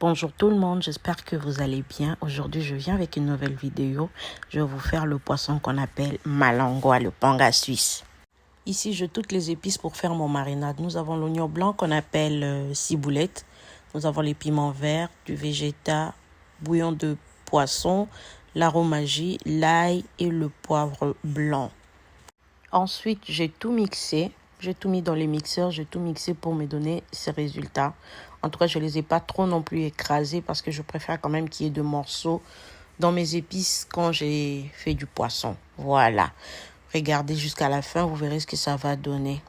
Bonjour tout le monde, j'espère que vous allez bien. Aujourd'hui, je viens avec une nouvelle vidéo. Je vais vous faire le poisson qu'on appelle malangua, le panga suisse. Ici, j'ai toutes les épices pour faire mon marinade. Nous avons l'oignon blanc qu'on appelle ciboulette. Nous avons les piments verts, du végéta, bouillon de poisson, l'aromagie, l'ail et le poivre blanc. Ensuite, j'ai tout mixé. J'ai tout mis dans les mixeurs, j'ai tout mixé pour me donner ces résultats. En tout cas, je ne les ai pas trop non plus écrasés parce que je préfère quand même qu'il y ait de morceaux dans mes épices quand j'ai fait du poisson. Voilà. Regardez jusqu'à la fin, vous verrez ce que ça va donner.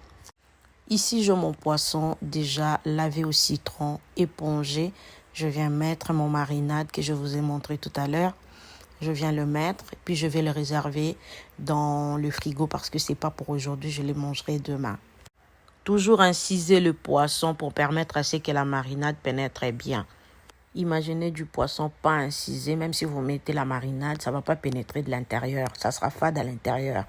Ici, j'ai mon poisson déjà lavé au citron, épongé. Je viens mettre mon marinade que je vous ai montré tout à l'heure. Je viens le mettre, puis je vais le réserver dans le frigo parce que c'est pas pour aujourd'hui, je les mangerai demain. Toujours inciser le poisson pour permettre à ce que la marinade pénètre bien. Imaginez du poisson pas incisé, même si vous mettez la marinade, ça va pas pénétrer de l'intérieur, ça sera fade à l'intérieur.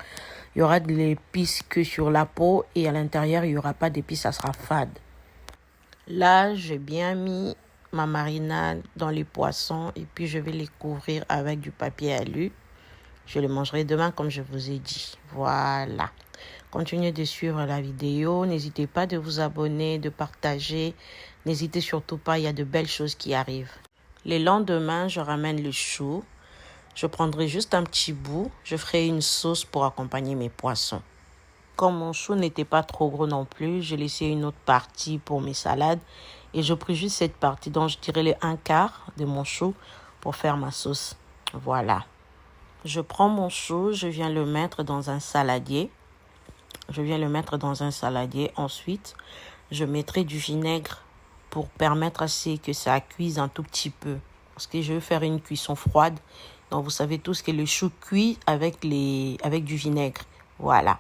Il y aura de l'épice que sur la peau et à l'intérieur, il y aura pas d'épices, ça sera fade. Là, j'ai bien mis ma marinade dans les poissons et puis je vais les couvrir avec du papier alu. Je les mangerai demain comme je vous ai dit. Voilà. Continuez de suivre la vidéo. N'hésitez pas de vous abonner, de partager. N'hésitez surtout pas, il y a de belles choses qui arrivent. Le lendemain, je ramène le chou. Je prendrai juste un petit bout. Je ferai une sauce pour accompagner mes poissons. Comme mon chou n'était pas trop gros non plus, j'ai laissé une autre partie pour mes salades. Et je pris juste cette partie, donc je dirais le 1/4 de mon chou pour faire ma sauce. Voilà. Je prends mon chou, je viens le mettre dans un saladier. Ensuite, je mettrai du vinaigre pour permettre à ce que ça cuise un tout petit peu. Parce que je veux faire une cuisson froide. Donc, vous savez tous que le chou cuit avec du vinaigre. Voilà.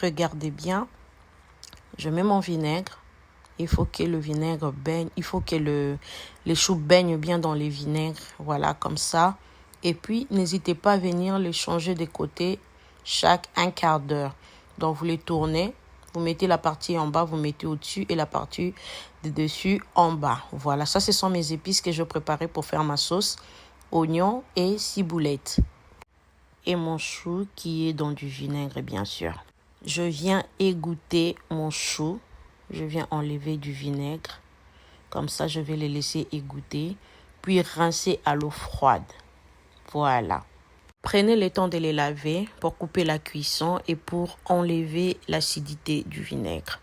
Regardez bien. Je mets mon vinaigre. Il faut que le vinaigre baigne. Il faut que les choux baignent bien dans les vinaigres. Voilà, comme ça. Et puis, n'hésitez pas à venir les changer de côté chaque 1/4 d'heure. Donc, vous les tournez. Vous mettez la partie en bas, vous mettez au-dessus et la partie de dessus en bas. Voilà, ça, ce sont mes épices que je préparais pour faire ma sauce. Oignons et ciboulette. Et mon chou qui est dans du vinaigre, bien sûr. Je viens égoutter mon chou. Je viens enlever du vinaigre. Comme ça, je vais les laisser égoutter. Puis rincer à l'eau froide. Voilà. Prenez le temps de les laver pour couper la cuisson et pour enlever l'acidité du vinaigre.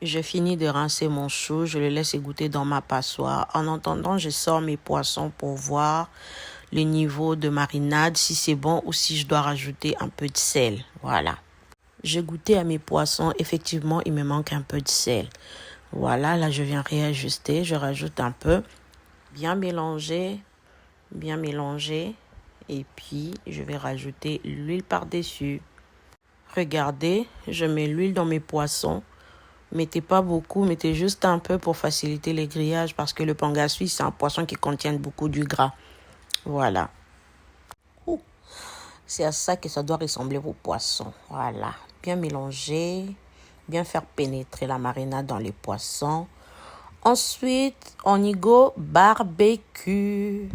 Je finis de rincer mon chou. Je le laisse égoutter dans ma passoire. En attendant, je sors mes poissons pour voir le niveau de marinade, si c'est bon ou si je dois rajouter un peu de sel. Voilà. J'ai goûté à mes poissons. Effectivement, il me manque un peu de sel. Voilà, là, je viens réajuster. Je rajoute un peu. Bien mélanger. Et puis, je vais rajouter l'huile par-dessus. Regardez, je mets l'huile dans mes poissons. Mettez pas beaucoup, mettez juste un peu pour faciliter les grillages parce que le panga suisse, c'est un poisson qui contient beaucoup du gras. Voilà. C'est à ça que ça doit ressembler vos poissons. Voilà. Bien mélanger, bien faire pénétrer la marinade dans les poissons. Ensuite, on y go barbecue.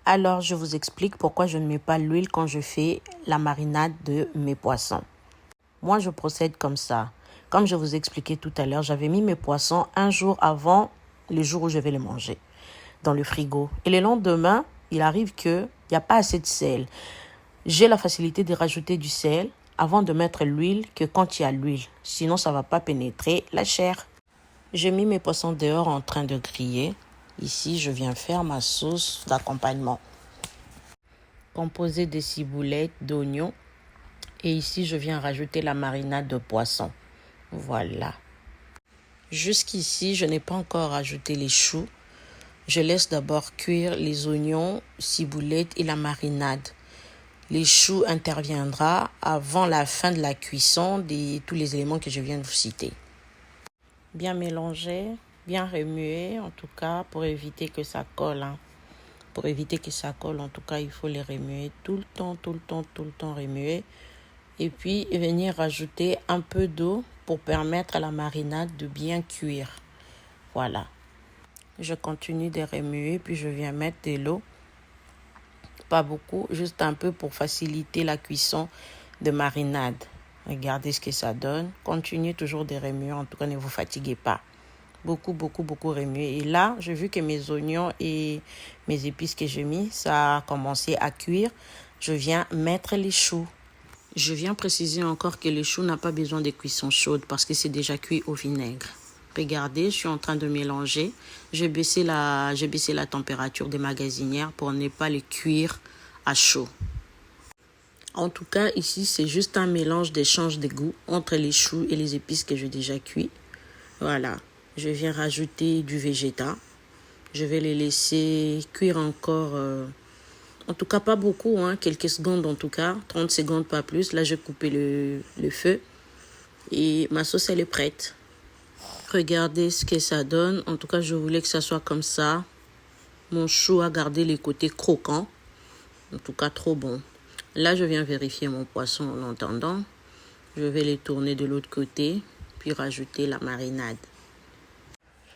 Alors, je vous explique pourquoi je ne mets pas l'huile quand je fais la marinade de mes poissons. Moi, je procède comme ça. Comme je vous expliquais tout à l'heure, j'avais mis mes poissons un jour avant le jour où je vais les manger dans le frigo. Et le lendemain, il arrive qu'il n'y a pas assez de sel. J'ai la facilité de rajouter du sel avant de mettre l'huile que quand il y a l'huile. Sinon, ça ne va pas pénétrer la chair. J'ai mis mes poissons dehors en train de griller. Ici, je viens faire ma sauce d'accompagnement. Composée de ciboulettes, d'oignons. Et ici, je viens rajouter la marinade de poisson. Voilà. Jusqu'ici, je n'ai pas encore rajouté les choux. Je laisse d'abord cuire les oignons, ciboulettes et la marinade. Les choux interviendra avant la fin de la cuisson de tous les éléments que je viens de vous citer. Bien mélanger, bien remuer en tout cas pour éviter que ça colle. Pour éviter que ça colle, en tout cas, il faut les remuer tout le temps remuer. Et puis venir rajouter un peu d'eau pour permettre à la marinade de bien cuire. Voilà. Je continue de remuer, puis je viens mettre de l'eau. Pas beaucoup, juste un peu pour faciliter la cuisson de marinade. Regardez ce que ça donne. Continuez toujours de remuer, en tout cas ne vous fatiguez pas. Beaucoup remuer. Et là, j'ai vu que mes oignons et mes épices que j'ai mis, ça a commencé à cuire. Je viens mettre les choux. Je viens préciser encore que le chou n'a pas besoin de cuisson chaude parce que c'est déjà cuit au vinaigre. Regardez, je suis en train de mélanger. J'ai baissé la température des magasinières pour ne pas les cuire à chaud. En tout cas, ici, c'est juste un mélange d'échange de goût entre les choux et les épices que j'ai déjà cuits. Voilà, je viens rajouter du végéta. Je vais les laisser cuire encore, en tout cas pas beaucoup, quelques secondes en tout cas, 30 secondes pas plus. Là, je vais couper le feu et ma sauce, elle est prête. Regardez ce que ça donne. En tout cas, je voulais que ça soit comme ça. Mon chou a gardé les côtés croquants. En tout cas, trop bon. Là, je viens vérifier mon poisson en attendant. Je vais les tourner de l'autre côté, puis rajouter la marinade.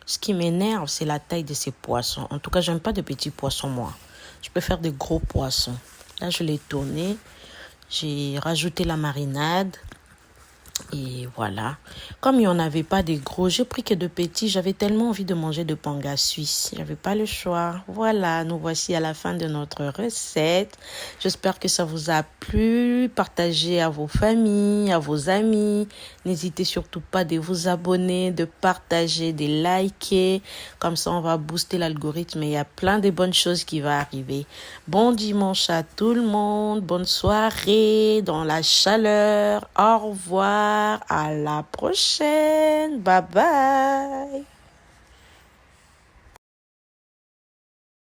Ce qui m'énerve, c'est la taille de ces poissons. En tout cas, j'aime pas de petits poissons, moi. Je préfère des gros poissons. Là, je l'ai tourné. J'ai rajouté la marinade. Et voilà. Comme il n'y en avait pas des gros, j'ai pris que de petits. J'avais tellement envie de manger de panga suisse. J'avais pas le choix. Voilà, nous voici à la fin de notre recette. J'espère que ça vous a plu. Partagez à vos familles, à vos amis. N'hésitez surtout pas de vous abonner, de partager, de liker. Comme ça, on va booster l'algorithme et il y a plein de bonnes choses qui vont arriver. Bon dimanche à tout le monde. Bonne soirée dans la chaleur. Au revoir. À la prochaine. Bye bye.